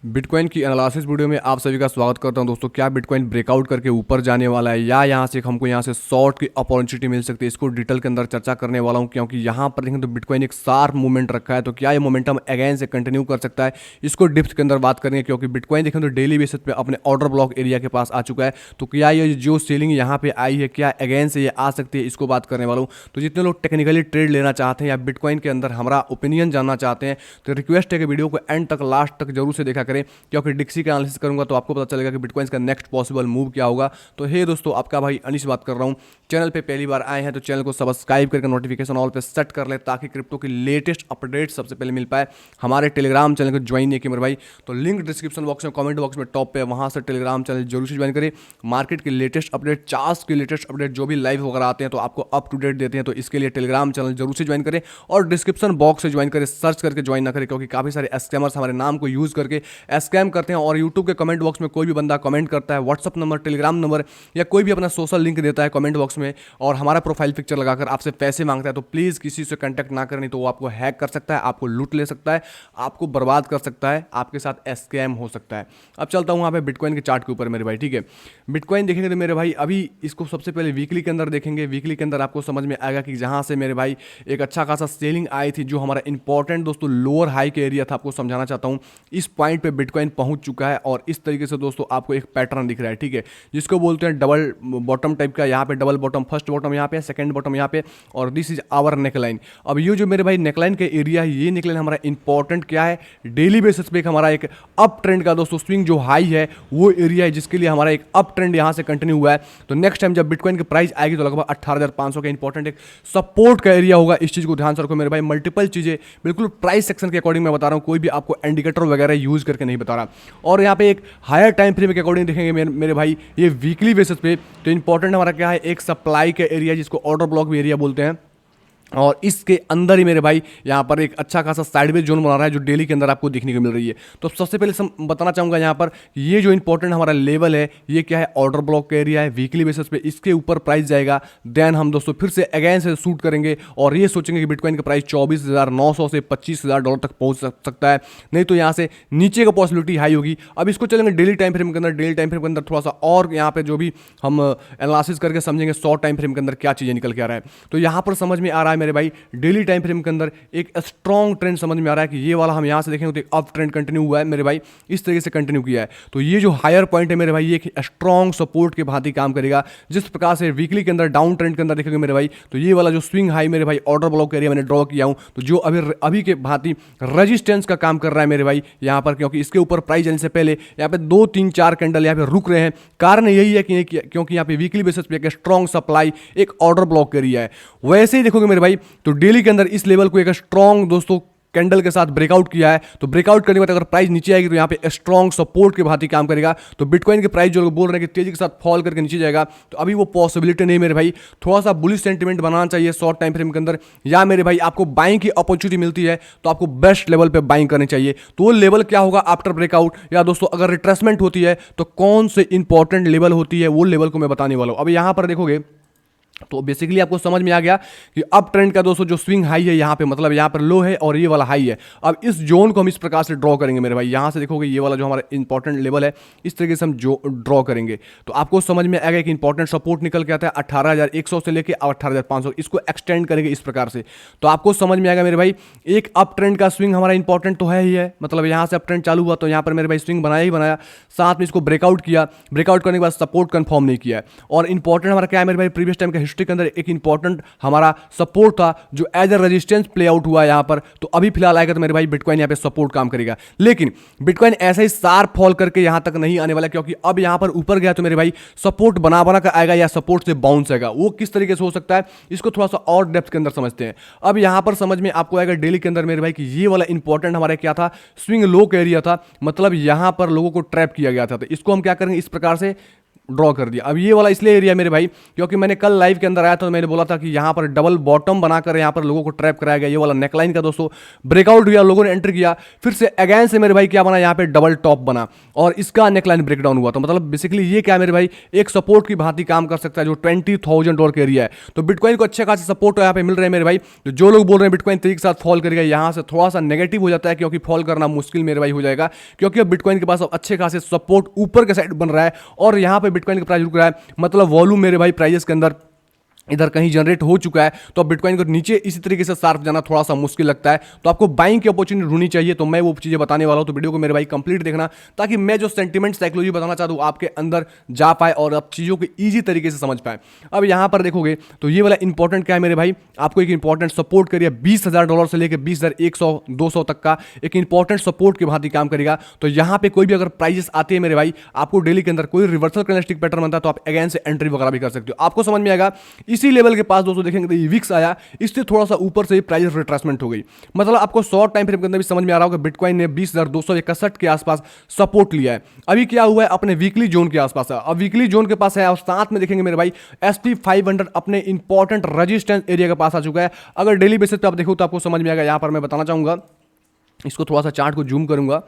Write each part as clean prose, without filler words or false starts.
Bitcoin की analysis video में आप सभी का स्वागत करता हूं दोस्तों। क्या बिटकॉइन ब्रेकआउट करके ऊपर जाने वाला है या यहां से हमको यहां से शॉर्ट की अपॉर्चुनिटी मिल सकती है, इसको डिटेल के अंदर चर्चा करने वाला हूं। क्योंकि यहां पर देखें तो बिटकॉइन एक शार्प मूवमेंट रखा है, तो क्या ये मोमेंटम अगेन से कंटिन्यू कर सकता है, इसको डिप्थ के अंदर बात करेंगे। क्योंकि बिटकॉइन देखें तो डेली बेसिस पे अपने ऑर्डर ब्लॉक एरिया के पास आ चुका है, तो क्या ये जो सेलिंग यहाँ पे आई है क्या अगेन से ये आ सकती है, इसको बात करने वाला हूँ। तो जितने लोग टेक्निकली ट्रेड लेना चाहते हैं या बिटकॉइन के अंदर हमारा ओपिनियन जानना चाहते हैं, तो रिक्वेस्ट है कि वीडियो को एंड तक लास्ट तक जरूर से देखा करें। क्योंकि डिक्सी का एनालिसिस करूंगा तो आपको पता चलेगा कि बिटकॉइन का नेक्स्ट पॉसिबल मूव क्या होगा। तो हे दोस्तों, आपका भाई अनिश बात कर रहा हूं। चैनल पे पहली बार आए हैं तो चैनल को सब्सक्राइब करके नोटिफिकेशन ऑल पे सेट कर ले, ताकि क्रिप्टो की लेटेस्ट अपडेट सबसे पहले मिल पाए। हमारे टेलीग्राम चैनल को ज्वाइन नहीं किया मेरे भाई, तो लिंक डिस्क्रिप्शन बॉक्स में कमेंट बॉक्स में टॉप पे, वहां से टेलीग्राम चैनल जरूर से ज्वाइन करें। मार्केट की लेटेस्ट अपडेट, चार्ट्स की लेटेस्ट अपडेट जो भी लाइव वगैरह आते हैं तो आपको अप टू डेट देते हैं, तो इसके लिए टेलीग्राम चैनल जरूर से ज्वाइन करें। और डिस्क्रिप्शन बॉक्स से ज्वाइन करें, सर्च करके ज्वाइन ना करें, क्योंकि काफी सारे स्कैमर्स हमारे नाम को यूज करके स्कैम करते हैं। और यूट्यूब के कमेंट बॉक्स में कोई भी बंदा कमेंट करता है, व्हाट्सअप नंबर, टेलीग्राम नंबर या कोई भी अपना सोशल लिंक देता है कमेंट बॉक्स में, और हमारा प्रोफाइल पिक्चर लगाकर आपसे पैसे मांगता है, तो प्लीज़ किसी से कांटेक्ट ना करें, तो वो आपको हैक कर सकता है, आपको लूट ले सकता है, आपको बर्बाद कर सकता है, आपके साथ स्कैम हो सकता है। अब चलता हूँ यहाँ पे बिटकॉइन के चार्ट के ऊपर मेरे भाई, ठीक है। बिटकॉइन देखेंगे तो मेरे भाई अभी इसको सबसे पहले वीकली के अंदर देखेंगे। वीकली के अंदर आपको समझ में आएगा कि जहाँ से मेरे भाई एक अच्छा खासा सेलिंग आई थी, जो हमारा इंपॉर्टेंट दोस्तों लोअर हाई के एरिया था, आपको समझाना चाहता हूँ। इस पॉइंट पे बिटकॉइन पहुंच चुका है और इस तरीके से दोस्तों आपको एक पैटर्न दिख रहा है, ठीक है, जिसको बोलते हैं डबल बॉटम टाइप का। यहाँ पे डबल बॉटम, फर्स्ट बॉटम यहाँ पे, सेकंड बॉटम यहाँ पे, और दिस इज आवर नेकलाइन। अब ये जो मेरे भाई नेकलाइन के एरिया है, ये नेकलाइन हमारा इंपॉर्टेंट क्या है, डेली बेसिस पे हमारा एक अप ट्रेंड का दोस्तों स्विंग जो हाई है वो एरिया है, जिसके लिए हमारा एक अप ट्रेंड यहाँ से कंटिन्यू हुआ है। तो नेक्स्ट टाइम जब बिटकॉइन की प्राइस आएगी तो लगभग 18,500 का इंपॉर्टेंट एक सपोर्ट का एरिया होगा। इस चीज को ध्यान से रखो मेरे भाई। मल्टीपल चीजें बिल्कुल प्राइस सेक्शन के अकॉर्डिंग मैं बता रहा हूँ, कोई भी आपको इंडिकेटर वगैरह यूज करके नहीं बता रहा। और यहाँ पे एक हायर टाइम फ्रेम के अकॉर्डिंग देखेंगे मेरे भाई, ये वीकली बेसिस पे, तो इंपॉर्टेंट हमारा क्या है, एक सप्लाई का एरिया जिसको ऑर्डर ब्लॉक भी एरिया बोलते हैं। और इसके अंदर ही मेरे भाई यहाँ पर एक अच्छा खासा साइडवेज जोन बना रहा है, जो डेली के अंदर आपको देखने को मिल रही है। तो सबसे पहले बताना चाहूँगा यहाँ पर, ये जो इंपॉर्टेंट हमारा लेवल है, ये क्या है, ऑर्डर ब्लॉक का एरिया है। वीकली बेसिस पे इसके ऊपर प्राइस जाएगा, देन हम दोस्तों फिर से अगेन से शूट करेंगे और ये सोचेंगे कि बिटकॉइन का प्राइस 24,900 से 25,000 डॉलर तक पहुँच सकता है, नहीं तो यहाँ से नीचे का पॉसिबिलिटी हाई होगी। अब इसको चलेंगे डेली टाइम फ्रेम के अंदर। डेली टाइम फ्रेम के अंदर थोड़ा सा और यहाँ पे जो भी हम एनालिसिस करके समझेंगे शॉर्ट टाइम फ्रेम के अंदर क्या चीज़ें निकल के आ रहा है। तो यहाँ पर समझ में आ रहा है मेरे भाई, डेली टाइम फ्रेम के अंदर एक स्ट्रॉन्ग ट्रेंड समझ में आ रहा है कि ये वाला हम यहां से देखेंगे तो एक अप ट्रेंड कंटिन्यू हुआ है मेरे भाई, इस तरीके से कंटिन्यू किया है। तो ये जो हायर पॉइंट है मेरे भाई, ये एक स्ट्रॉन्ग सपोर्ट के भांति काम करेगा। जिस प्रकार से वीकली के अंदर डाउन ट्रेंड के अंदर देखेंगे मेरे भाई, तो ये वाला जो स्विंग हाई मेरे भाई ऑर्डर ब्लॉक एरिया मैंने ड्रॉ किया हूं, तो जो अभी के भांति रेजिस्टेंस का काम कर रहा है मेरे भाई यहां पर। क्योंकि इसके ऊपर प्राइस जाने से पहले यहाँ पे 2 3 4 कैंडल यहाँ पे रुक रहे हैं। कारण यही है कि क्योंकि यहाँ पे वीकली बेसिस पे एक स्ट्रॉन्ग सप्लाई, एक ऑर्डर ब्लॉक एरिया है। वैसे ही देखोगे मेरे भाई, तो डेली के अंदर इस लेवल को एक स्ट्रॉन्ग दोस्तों कैंडल के साथ ब्रेकआउट किया है। तो ब्रेकआउट करने के बाद अगर प्राइस नीचे आएगी तो यहाँ पे स्ट्रॉन्ग सपोर्ट के भांति काम करेगा। तो बिटकॉइन के प्राइस जो लोग बोल रहे हैं कि तेजी के साथ फॉल करके नीचे जाएगा, तो अभी वो पॉसिबिलिटी नहीं मेरे भाई। थोड़ा सा बुलिश सेंटीमेंट बनाना चाहिए शॉर्ट टाइम फ्रेम के अंदर, या मेरे भाई आपको बाइंग की अपॉर्चुनिटी मिलती है तो आपको बेस्ट लेवल पे बाइंग करनी चाहिए। तो वो लेवल क्या होगा आफ्टर ब्रेकआउट, या दोस्तों अगर रिट्रेसमेंट होती है तो कौन से इंपॉर्टेंट लेवल होती है, वो लेवल को मैं बताने वाला हूं। अब यहां पर देखोगे तो बेसिकली आपको समझ में आ गया कि अप ट्रेंड का दोस्तों जो स्विंग हाई है यहाँ पे, मतलब यहाँ पर लो है और ये वाला हाई है। अब इस जोन को हम इस प्रकार से ड्रॉ करेंगे मेरे भाई। यहाँ से देखोगे ये वाला जो हमारा इंपॉर्टेंट लेवल है, इस तरीके से हम जो ड्रॉ करेंगे तो आपको समझ में आएगा कि इंपॉर्टेंट सपोर्ट निकल के आता है 18,100 से लेके 18,500, इसको एक्सटेंड करेंगे इस प्रकार से। तो आपको समझ में आएगा मेरे भाई, एक अप ट्रेंड का स्विंग हमारा इंपॉर्टेंट तो है ही है, मतलब यहाँ से अप ट्रेंड चालू हुआ तो यहाँ पर मेरे भाई स्विंग बनाया ही बनाया, साथ में इसको ब्रेकआउट किया। ब्रेकआउट करने के बाद सपोर्ट कंफर्म नहीं किया। और इंपॉर्टेंट हमारा क्या है मेरे भाई, प्रीवियस टाइम का हिस्ट्री के अंदर एक इंपॉर्टेंट हमारा सपोर्ट था जो as a resistance play out हुआ यहां पर। तो अभी फिलहाल आएगा तो मेरे भाई बिटकॉइन यहां पे सपोर्ट काम करेगा। लेकिन बिटकॉइन ऐसे ही शार्प फॉल करके यहां तक नहीं आने वाला, क्योंकि अब यहां पर ऊपर गया तो मेरे भाई सपोर्ट बना बना कर आएगा या सपोर्ट से बाउंस आएगा। वो किस तरीके से हो सकता है, इसको थोड़ा सा और डेप्थ के अंदर समझते हैं। अब यहां पर समझ में आपको आएगा डेली के अंदर मेरे भाई कि ये वाला इंपॉर्टेंट हमारा क्या था, स्विंग लो का एरिया था, मतलब यहां पर लोगों को ट्रैप किया गया था। तो इसको हम क्या करेंगे, इस प्रकार से ड्रॉ कर दिया। अब ये वाला इसलिए एरिया मेरे भाई क्योंकि मैंने कल लाइव के अंदर आया था तो मैंने बोला था कि यहाँ पर डबल बॉटम बनाकर यहाँ पर लोगों को ट्रैप कराया गया। ये वाला नेकलाइन का दोस्तों ब्रेकआउट हुआ, लोगों ने एंटर किया, फिर से अगेन से मेरे भाई क्या बना, यहाँ पे डबल टॉप बना और इसका नेकलाइन ब्रेकडाउन हुआ। तो मतलब बेसिकली ये क्या है मेरे भाई, एक सपोर्ट की भांति काम कर सकता है जो $20,000 का एरिया है। तो बिटकॉइन को अच्छे खासे सपोर्ट यहाँ पे मिल रहे हैं मेरे भाई। तो जो लोग बोल रहे हैं बिटकॉइन तेजी के साथ फॉल करेगा, यहाँ से थोड़ा सा नेगेटिव हो जाता है क्योंकि फॉल करना मुश्किल मेरे भाई हो जाएगा, क्योंकि अब बिटकॉइन के पास अब अच्छे खासे सपोर्ट ऊपर के साइड बन रहा है और यहाँ पे बिटकॉइन का प्राइस रुक रहा है। मतलब वॉल्यूम मेरे भाई प्राइजेस के अंदर इधर कहीं जनरेट हो चुका है। तो अब बिटकॉइन को नीचे इसी तरीके से शार्प जाना थोड़ा सा मुश्किल लगता है। तो आपको बाइंग की अपॉर्चुनिटी ढूंढनी चाहिए। तो मैं वो चीज़ें बताने वाला हूं, तो वीडियो को मेरे भाई कंप्लीट देखना ताकि मैं जो सेंटिमेंट साइकोलॉजी बताना चाहता हूं आपके अंदर जा पाए और आप चीज़ों को ईजी तरीके से समझ पाए। अब यहां पर देखोगे तो ये वाला इंपॉर्टेंट क्या है मेरे भाई, आपको एक इंपॉर्टेंट सपोर्ट करिए $20,000 से लेकर 20,100 200 तक का एक इंपॉर्टेंट सपोर्ट की भांति काम करेगा। तो यहां पे कोई भी अगर प्राइजेस आते हैं मेरे भाई, आपको डेली के अंदर कोई रिवर्सल कैंडलस्टिक पैटर्न बनता है तो आप अगेन से एंट्री वगैरह भी कर सकते हो। आपको समझ में आएगा इसी लेवल के पास दोस्तों देखेंगे तो ये विक्स आया, इससे थोड़ा सा ऊपर से प्राइस रिट्रेसमेंट हो गई। मतलब आपको शॉर्ट टाइम फ्रेम के अंदर भी समझ में आ रहा होगा बिटकॉइन ने 20,261 के आसपास सपोर्ट लिया है। अभी क्या हुआ है, अपने वीकली जोन के आसपास है। अब वीकली जोन के पास है और साथ में देखेंगे मेरे भाई SP 500 अपने इंपॉर्टेंट रेजिस्टेंस एरिया के पास आ चुका है। अगर डेली बेसिस पे आप देखो तो आपको समझ में आएगा। यहां पर मैं बताना चाहूंगा, इसको थोड़ा सा चार्ट को जूम करूंगा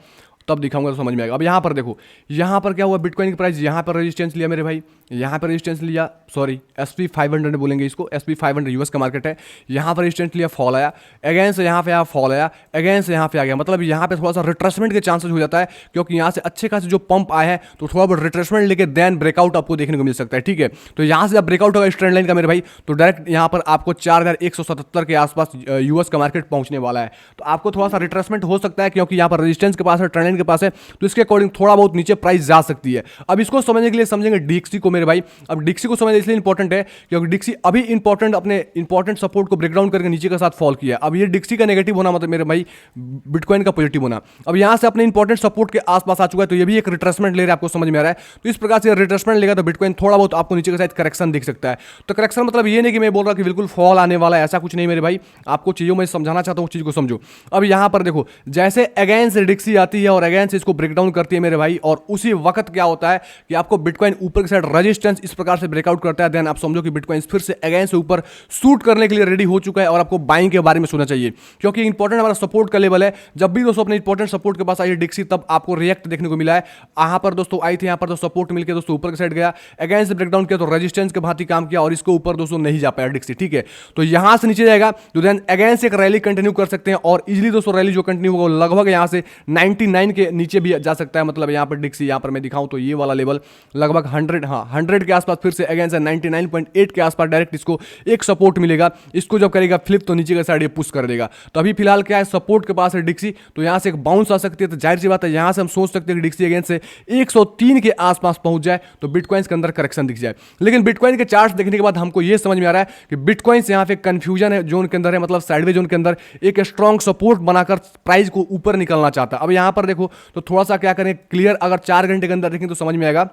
तब दिखाऊंगा तो समझ में आएगा। अब यहाँ पर देखो, यहाँ पर क्या हुआ, बिटकॉइन की प्राइस यहाँ पर रेजिस्टेंस लिया मेरे भाई, यहाँ पर रेजिस्टेंस लिया, सॉरी SP 500 बोलेंगे इसको, SP 500 यूएस का मार्केट है। यहाँ पर रेजिस्टेंस लिया, फॉल आया, अगेन से यहाँ पे आया, फॉल आया, अगेन से यहाँ पे आ गया। मतलब यहाँ पे थोड़ा सा रिट्रेसमेंट के चांसेस हो जाता है क्योंकि यहाँ से अच्छे खासे जो पंप आए हैं तो थोड़ा बहुत रिट्रेसमेंट लेके देन ब्रेकआउट आपको देखने को मिल सकता है। ठीक है, तो यहाँ से जब ब्रेकआउट होगा इस ट्रेंड लाइन का मेरे भाई तो डायरेक्ट यहाँ पर आपको 4,177 के आसपास यूएस का मार्केट पहुंचने वाला है। तो आपको थोड़ा सा रिट्रेसमेंट हो सकता है क्योंकि यहाँ पर रेजिस्टेंस के पास है, ट्रेंड लाइन के पास है, तो इसके अकॉर्डिंग थोड़ा बहुत नीचे प्राइस जा सकती है। अब इसको समझने के लिए समझेंगे डीएक्सी को मेरे भाई। अब डीएक्सी को समझना इसलिए इंपॉर्टेंट है क्योंकि डीएक्सी अभी इंपॉर्टेंट अपने इंपॉर्टेंट सपोर्ट को ब्रेकडाउन करके नीचे के साथ फॉल किया। अब ये डीएक्सी का नेगेटिव होना मतलब मेरे भाई बिटकॉइन का पॉजिटिव होना। अब यहां से अपने इंपॉर्टेंट सपोर्ट के आसपास आ चुका है तो ये भी एक रिट्रेसमेंट ले रहा है, आपको समझ में आ रहा है। तो इस प्रकार से रिट्रेसमेंट लेगा तो बिटकॉइन थोड़ा बहुत आपको नीचे के साथ करेक्शन दिख सकता है। तो करेक्शन मतलब ये नहीं कि मैं बोल रहा कि बिल्कुल फॉल आने वाला है, ऐसा कुछ नहीं मेरे भाई। आपको चीजों में समझाना चाहता हूं, चीज को समझो। अब यहां पर देखो, जैसे अगेन से डीएक्सी आती है और अगेन से इसको ब्रेकडाउन करती है मेरे भाई, और उसी वक्त क्या होता है कि आपको बिटकॉइन ऊपर की साइड रेजिस्टेंस इस प्रकार से ब्रेकआउट करता है, देन आप समझो कि बिटकॉइन फिर से अगेन से ऊपर शूट करने के लिए रेडी हो चुका है और आपको बाइंग के बारे में सोचना चाहिए क्योंकि इंपॉर्टेंट हमारा सपोर्ट का लेवल है। जब भी दोस्तों अपने इंपॉर्टेंट सपोर्ट के पास आई है डीएक्सी तब आपको रिएक्ट देखने को मिला है। यहां पर दोस्तों आई थी, यहां पर तो सपोर्ट मिलकर दोस्तों ऊपर की साइड गया, अगेन से ब्रेकडाउन किया तो रेजिस्टेंस के भांति काम किया और इसको ऊपर दोस्तों नहीं जा पाया डीएक्सी। ठीक है, तो यहां से नीचे जाएगा तो देन अगेन से एक रैली कंटिन्यू कर सकते हैं और इजीली दोस्तों रैली जो कंटिन्यू होगा लगभग यहां से 99 के नीचे भी जा सकता है। मतलब यहां पर डीएक्सी, यहां पर मैं दिखाऊं तो ये वाला लेवल लगभग 100 के आसपास, फिर से अगेन से 99.8 के आसपास डायरेक्ट इसको एक सपोर्ट मिलेगा। इसको जब करेगा फ्लिप तो नीचे का साइड ये पुश कर देगा। तो अभी फिलहाल क्या है, सपोर्ट के पास है डीएक्सी, तो यहां से एक बाउंस आ सकती है। तो जाहिर सी बात है यहां से हम सोच सकते हैं कि डीएक्सी अगेन से 103 के आसपास पहुंच जाए तो बिटकॉइन के अंदर करेक्शन दिख जाए। लेकिन बिटकॉइन के चार्ट देखने के बाद हमको यह समझ में आ रहा है कि बिटकॉइन से यहां पे कंफ्यूजन है, जोन के अंदर है, मतलब साइडवे जोन के अंदर एक स्ट्रॉन्ग सपोर्ट बनाकर प्राइस को ऊपर निकलना चाहता है। अब यहां पर देखो तो थोड़ा सा क्या करें क्लियर, अगर 4 घंटे के अंदर देखें तो समझ में आएगा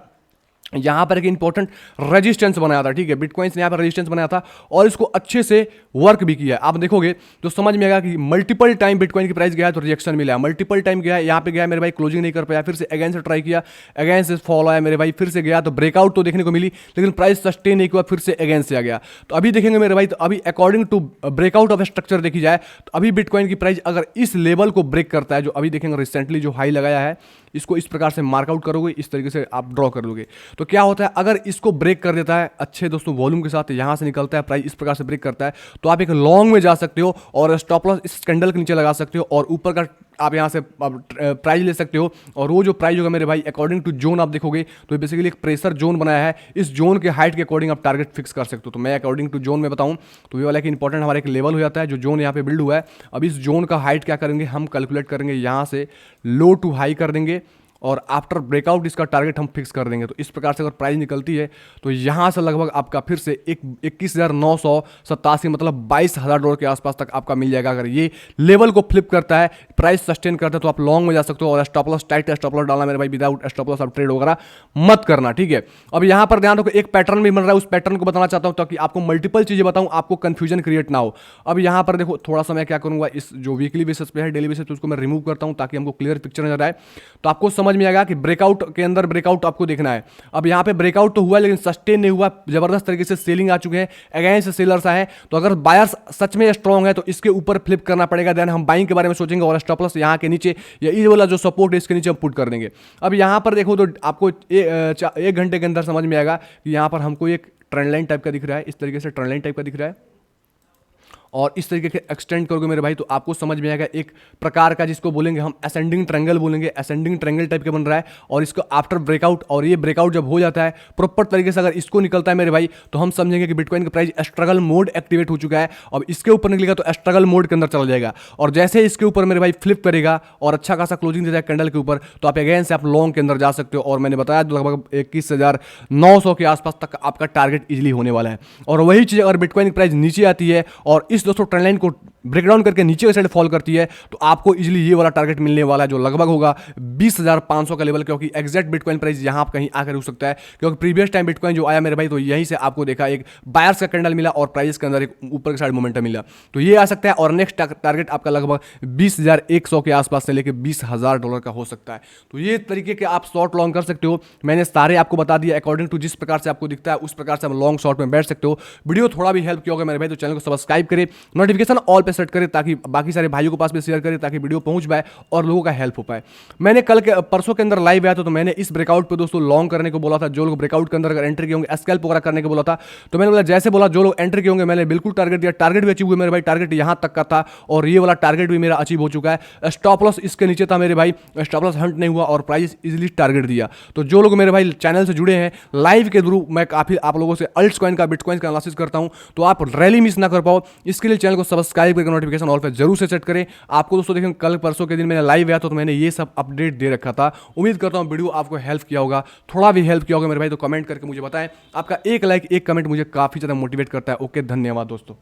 यहां पर एक इंपॉर्टेंट रेजिस्टेंस बनाया था। ठीक है, बिटकॉइन ने यहां पर रेजिस्टेंस बनाया था और इसको अच्छे से वर्क भी किया। आप देखोगे तो समझ में आएगा कि मल्टीपल टाइम बिटकॉइन की प्राइस गया तो रिएक्शन मिला, मल्टीपल टाइम गया, यहां पे गया मेरे भाई क्लोजिंग नहीं कर पाया, फिर से अगेन से ट्राई किया, अगेन से फॉल आया मेरे भाई, फिर से गया तो ब्रेकआउट तो देखने को मिली लेकिन प्राइस सस्टेन नहीं हुआ, फिर से अगेन से आ गया। तो अभी देखेंगे मेरे भाई, तो अभी according to breakout of structure देखी जाए तो अभी बिटकॉइन की प्राइस अगर इस लेवल को ब्रेक करता है, जो अभी देखेंगे रिसेंटली जो हाई लगाया है, इसको इस प्रकार से मार्कआउट करोगे, इस तरीके से आप ड्रॉ कर लोगे तो क्या होता है, अगर इसको ब्रेक कर देता है अच्छे दोस्तों वॉल्यूम के साथ, यहां से निकलता है प्राइस इस प्रकार से ब्रेक करता है तो आप एक लॉन्ग में जा सकते हो और स्टॉप लॉस इस कैंडल के नीचे लगा सकते हो और ऊपर का आप यहां से प्राइस ले सकते हो। और वो जो प्राइस होगा मेरे भाई अकॉर्डिंग टू जोन आप देखोगे तो बेसिकली एक प्रेशर जोन बनाया है, इस जोन के हाइट के अकॉर्डिंग आप टारगेट फिक्स कर सकते हो। तो मैं अकॉर्डिंग टू जोन में बताऊं तो ये वाला एक इंपॉर्टेंट हमारा एक लेवल हो जाता है जो जोन यहाँ पे बिल्ड हुआ है। अब इस जोन का हाइट क्या करेंगे हम कैलकुलेट करेंगे, यहाँ से लो टू हाई कर देंगे और आफ्टर ब्रेकआउट इसका टारगेट हम फिक्स कर देंगे। तो इस प्रकार से अगर प्राइस निकलती है तो यहाँ से लगभग आपका फिर से 21,987 मतलब $22,000 के आसपास तक आपका मिल जाएगा। अगर ये लेवल को फ्लिप करता है, प्राइस सस्टेन करता है तो आप लॉन्ग में जा सकते हो और stop loss tight stop loss डालना मेरे भाई, विदाउट स्टॉप लॉस आप ट्रेड वगैरह मत करना। ठीक है, अब यहाँ पर ध्यान रखो एक पैटर्न भी बन रहा है, उस पैटर्न को बताना चाहता हूँ ताकि आपको मल्टीपल चीजें बताऊँ, आपको कंफ्यूजन क्रिएट ना हो। अब यहाँ पर देखो थोड़ा सा मैं क्या करूँगा, इस जो वीकली बेसिस पे है डेली बेसिस पे उसको मैं रिमूव करता हूँ ताकि हमको क्लियर पिक्चर नजर आए। तो आपको समझ समझ में आएगा कि ब्रेकआउट के अंदर ब्रेकआउट आपको देखना है। अब यहाँ पे ब्रेकआउट तो हुआ लेकिन सस्टेन नहीं हुआ, जबरदस्त तरीके से सेलिंग आ चुके हैं, अगेंस्ट सेलर्स आए। तो अगर बायर्स सच में स्ट्रांग है तो इसके ऊपर फ्लिप करना पड़ेगा, देन हम बाइंग के बारे में सोचेंगे और स्टॉप लॉस यहाँ के नीचे या ये वाला जो सपोर्ट है इसके नीचे हम पुट कर देंगे। अब यहाँ पर देखो तो आपको 1 घंटे के अंदर समझ में आएगा कि यहाँ पर हमको एक ट्रेंड लाइन टाइप का दिख रहा है, इस तरीके से ट्रेंड लाइन टाइप का दिख रहा है और इस तरीके के एक्सटेंड करोगे मेरे भाई तो आपको समझ में आएगा एक प्रकार का जिसको बोलेंगे हम असेंडिंग ट्रायंगल बोलेंगे, असेंडिंग ट्रायंगल टाइप का बन रहा है। और इसको आफ्टर ब्रेकआउट, और ये ब्रेकआउट जब हो जाता है प्रॉपर तरीके से अगर इसको निकलता है मेरे भाई तो हम समझेंगे कि बिटकॉइन का प्राइस स्ट्रगल मोड एक्टिवेट हो चुका है। अब इसके ऊपर निकलेगा तो स्ट्रगल मोड के अंदर चला जाएगा और जैसे इसके ऊपर मेरे भाई फ्लिप करेगा और अच्छा खासा क्लोजिंग दे जाएगा कैंडल के ऊपर तो आप अगेन से आप लॉन्ग के अंदर जा सकते हो। और मैंने बताया लगभग 21,900 के आसपास तक आपका टारगेट इजीली होने वाला है। और वही चीज़ अगर बिटकॉइन की प्राइस नीचे आती है और इस दोस्तों ट्रेंड लाइन को ब्रेकडाउन करके नीचे की साइड फॉल करती है तो आपको इजीली ये वाला टारगेट मिलने वाला है जो लगभग होगा 20,500 का लेवल, क्योंकि एग्जैक्ट बिटकॉइन प्राइस यहां आप कहीं आकर रुक सकता है। क्योंकि प्रीवियस टाइम बिटकॉइन जो आया मेरे भाई तो यहीं से आपको देखा एक बायर्स का कैंडल मिला और प्राइस के अंदर एक ऊपर की साइड मोमेंटम मिला, तो ये आ सकता है। और नेक्स्ट टारगेट आपका लगभग 20,100 के आसपास से लेकर $20,000 का हो सकता है। तो ये तरीके के आप शॉर्ट लॉन्ग कर सकते हो। मैंने सारे आपको बता दिया अकॉर्डिंग टू जिस प्रकार से आपको दिखता है उस प्रकार से आप लॉन्ग शॉर्ट में बैठ सकते हो। वीडियो थोड़ा भी हेल्प किया होगा मेरे भाई तो चैनल को सब्सक्राइब करें, नोटिफिकेशन ऑल पे सेट करें ताकि बाकी सारे भाइयों के पास भी शेयर करें ताकि वीडियो पहुंच पाए और लोगों का हेल्प हो पाए। मैंने कल के परसों के अंदर लाइव आया था तो मैंने इस ब्रेकआउट पे दोस्तों लॉन्ग करने को बोला था। जो लोग ब्रेकआउट के अंदर अगर एंट्री किए होंगे स्कैल्प वगैरह करने को बोला था तो मैंने बोला जैसे बोला जो लोग एंट्री किए होंगे मैंने बिल्कुल टारगेट दिया, टारगेट भी अचीव हुए मेरे भाई। टारगेट यहां तक का था और ये वाला टारगेट भी मेरा अचीव हो चुका है। स्टॉप लॉस इसके नीचे था मेरे भाई, स्टॉप लॉस हंट नहीं हुआ और प्राइस इजीली टारगेट दिया। तो जो लोग मेरे भाई चैनल से जुड़े हैं लाइव के थ्रू मैं काफी आप लोगों से अल्ट्स कॉइन का बिटकॉइन का एनालिसिस करता हूं तो आप रैली मिस ना कर पाओ इसके लिए चैनल को सब्सक्राइब करके नोटिफिकेशन ऑल पे जरूर से सेट करें। आपको दोस्तों देखें कल परसों के दिन मैंने लाइव आया तो मैंने ये सब अपडेट दे रखा था। उम्मीद करता हूं वीडियो आपको हेल्प किया होगा, थोड़ा भी हेल्प किया होगा मेरे भाई तो कमेंट करके मुझे बताएं। आपका एक लाइक एक कमेंट मुझे काफी ज्यादा मोटिवेट करता है। ओके, धन्यवाद दोस्तों।